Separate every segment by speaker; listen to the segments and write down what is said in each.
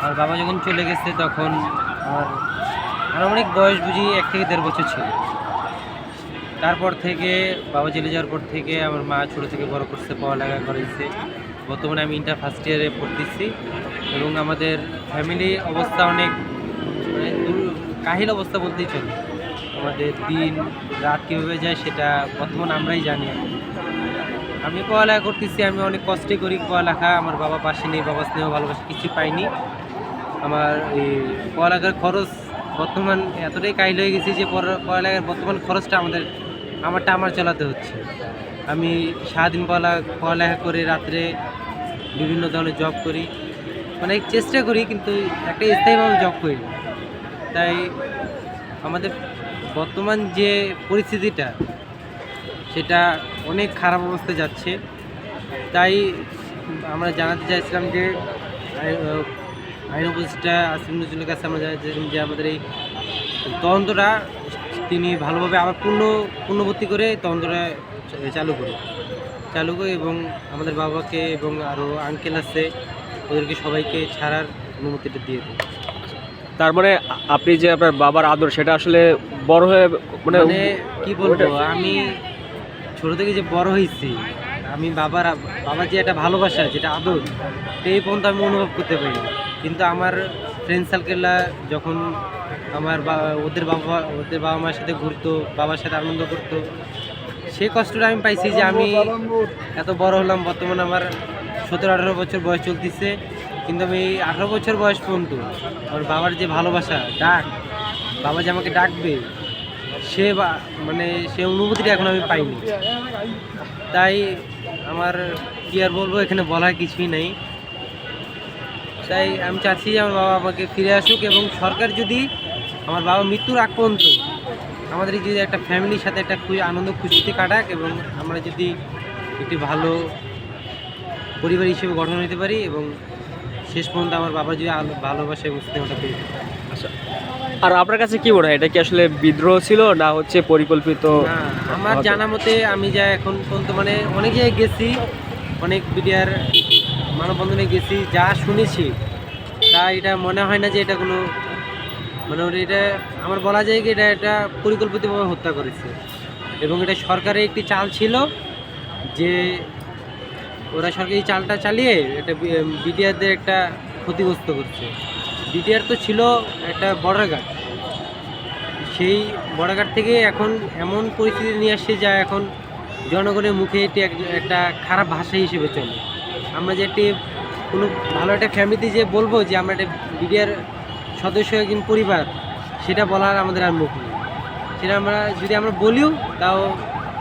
Speaker 1: আর বাবা যখন চলে গেছে তখন আমার আনুমানিক বয়স বুঝি 1 থেকে 1.5 বছর ছিল। তারপর থেকে বাবা চলে যাওয়ার পর থেকে আমার মা ছোটো থেকে বড় করছে, পড়ালেখা করাইছে। বর্তমানে আমি ইন্টার ফার্স্ট ইয়ারে পড়তেছি এবং আমাদের ফ্যামিলি অবস্থা অনেক মানে কাহিল অবস্থা বলতেই চলে। আমাদের দিন রাত কীভাবে যায় সেটা বর্তমানে আমরাই জানি। আমি পড়ালেখা করতেছি, আমি অনেক কষ্টে করি পড়ালেখা। আমার বাবা পাশে নেই, বাবা স্নেহ ভালোবাসা কিছু পাইনি। আমার এই পড়ালেখার খরচ বর্তমান এতটাই কাহিল হয়ে গেছি যে পড়ালেখার বর্তমান খরচটা আমার চালাতে হচ্ছে। আমি সারাদিন পড়ালেখা করে রাত্রে বিভিন্ন ধরনের জব করি, মানে চেষ্টা করি কিন্তু একটা স্থায়ীভাবে জব করি না। তাই আমাদের বর্তমান যে পরিস্থিতিটা সেটা অনেক খারাপ অবস্থায় যাচ্ছে। তাই আমরা জানাতে চাইছিলাম যে আইন উপদেষ্টা আসিফ নজরুলের কাছে আমরা জানাতে চাইছিলাম যে আমাদের এই তদন্তটা তিনি ভালোভাবে আবার পুনর্বর্তী করে তদন্তটা চালু করে এবং আমাদের বাবাকে এবং আরও আঙ্কেল আছে ওদেরকে সবাইকে ছাড়ার অনুমতিটা দিয়ে দেয়।
Speaker 2: তার মানে আপনি যে আপনার বাবার আদর সেটা আসলে বড় হয়ে মানে
Speaker 1: কি বলবো, আমি ছোটো থেকে যে বড় হয়েছি, আমি বাবার যে একটা ভালোবাসা যেটা আদর এই পর্যন্ত আমি অনুভব করতে পারি। কিন্তু আমার ফ্রেন্ড সার্কেলরা যখন ওদের বাবা মার সাথে ঘুরতো, বাবার সাথে আনন্দ করতো, সেই কষ্টটা আমি পাইছি যে আমি এত বড় হলাম। বর্তমানে আমার 17-18 বছর বয়স চলতেছে, কিন্তু আমি 18 বছর বয়স পর্যন্ত আমার বাবার যে ভালোবাসা ডাক, বাবা যে আমাকে ডাকবে সে অনুভূতিটা এখন আমি পাইনি। তাই আমার কি আর বলবো, এখানে বলার কিছুই নেই। তাই আমি চাচ্ছি যে আমার বাবা আমাকে ফিরে আসুক এবং সরকার যদি আমার বাবা মৃত্যুর আগ পর্যন্ত আমাদের যদি একটা ফ্যামিলির সাথে একটা আনন্দ খুশিতে কাটাক এবং আমরা যদি একটি ভালো পরিবার হিসেবে গঠন হতে পারি এবং শেষ পর্যন্ত আমার বাবা যদি ভালোবাসা এবং স্নেহটা পেয়ে।
Speaker 2: আচ্ছা, আর আপনার কাছে কি মনে হয় এটা কি আসলে বিদ্রোহ ছিল না হচ্ছে পরিকল্পিত?
Speaker 1: না, আমার জানা মতে আমি যা এখন পর্যন্ত মানে অনেক জায়গায় গেছি, অনেক মিডিয়ার মানববন্ধনে গেছি, যা শুনেছি তা এটা মনে হয় না যে এটা কোনো মানে এটা আমার বলা যায় কি এটা একটা পরিকল্পিতভাবে হত্যা করেছে এবং এটা সরকারের একটি চাল ছিল যে ওরা সরকারি চালটা চালিয়ে এটা বিডিআরদের একটা ক্ষতিগ্রস্ত করছে। বিডিআর তো ছিল একটা বর্ডার গার্ড, সেই বর্ডার গার্ড থেকে এখন এমন পরিস্থিতি নিয়ে আসছে যা এখন জনগণের মুখে এটি একটা খারাপ ভাষা হিসেবে চলে। আমরা যে কোনো ভালো একটা ফ্যামিলিতে যে বলবো যে আমরা একটা বিডিআর সদস্য একজন পরিবার, সেটা বলার আমাদের আর মুখ নেই। সেটা যদি আমরা বলিও তাও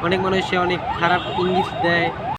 Speaker 1: অনেক মানুষ অনেক খারাপ ইঙ্গিত দেয়।